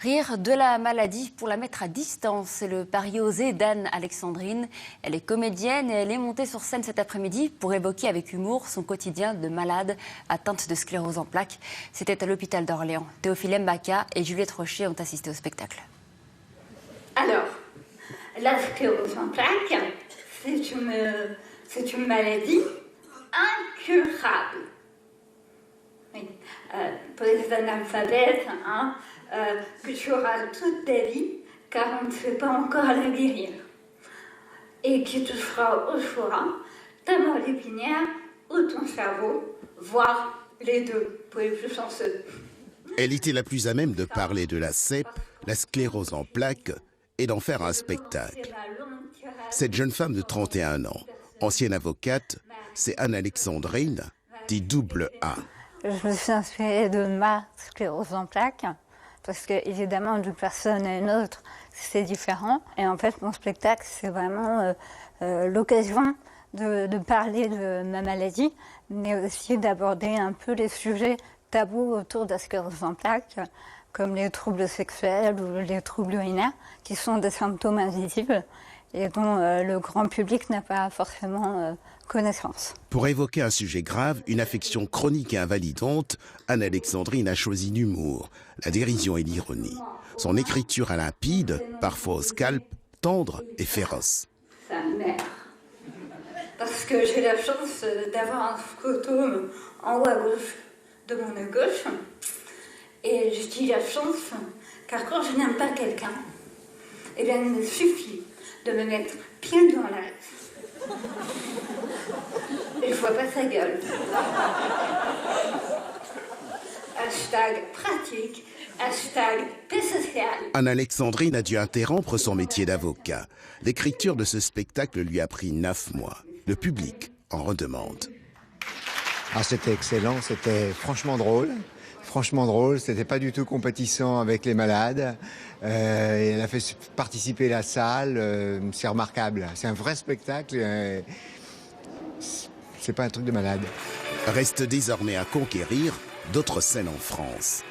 Rire de la maladie pour la mettre à distance, c'est le pari osé d'Anne-Alexandrine. Elle est comédienne et elle est montée sur scène cet après-midi pour évoquer avec humour son quotidien de malade atteinte de sclérose en plaques. C'était à l'hôpital d'Orléans. Théophile Mbaka et Juliette Rocher ont assisté au spectacle. Alors, la sclérose en plaques, c'est une maladie incurable. Oui. Pour les analphabètes, que tu auras toute ta vie, car on ne sait pas encore la guérir. Et qui touchera au foie, ta moelle épinière ou ton cerveau, voire les deux, pour les plus chanceux. Elle était la plus à même de parler de la CEP, la sclérose en plaques, et d'en faire un spectacle. Cette jeune femme de 31 ans, ancienne avocate, c'est Anne-Alexandrine, dit double A. Je me suis inspirée de ma sclérose en plaques, parce que évidemment d'une personne à une autre, c'est différent. Et en fait, mon spectacle, c'est vraiment l'occasion de parler de ma maladie, mais aussi d'aborder un peu les sujets tabous autour de la sclérose en plaques, comme les troubles sexuels ou les troubles urinaires, qui sont des symptômes invisibles et dont le grand public n'a pas forcément connaissance. Pour évoquer un sujet grave, une affection chronique et invalidante, Anne-Alexandrine a choisi l'humour, la dérision et l'ironie. Son écriture est limpide, parfois au scalp, tendre et féroce. Sa mère. Parce que j'ai la chance d'avoir un scrotum en haut à gauche de mon œil gauche. Et je dis la chance, car quand je n'aime pas quelqu'un, eh bien il me suffit de me mettre pied dans l'axe. Et je vois pas sa gueule. Hashtag pratique, hashtag paix sociale. Anne-Alexandrine a dû interrompre son métier d'avocat. L'écriture de ce spectacle lui a pris 9 mois. Le public en redemande. C'était excellent, c'était franchement drôle. Franchement drôle, c'était pas du tout compétissant avec les malades. Elle a fait participer la salle, c'est remarquable. C'est un vrai spectacle, c'est pas un truc de malade. Reste désormais à conquérir d'autres scènes en France.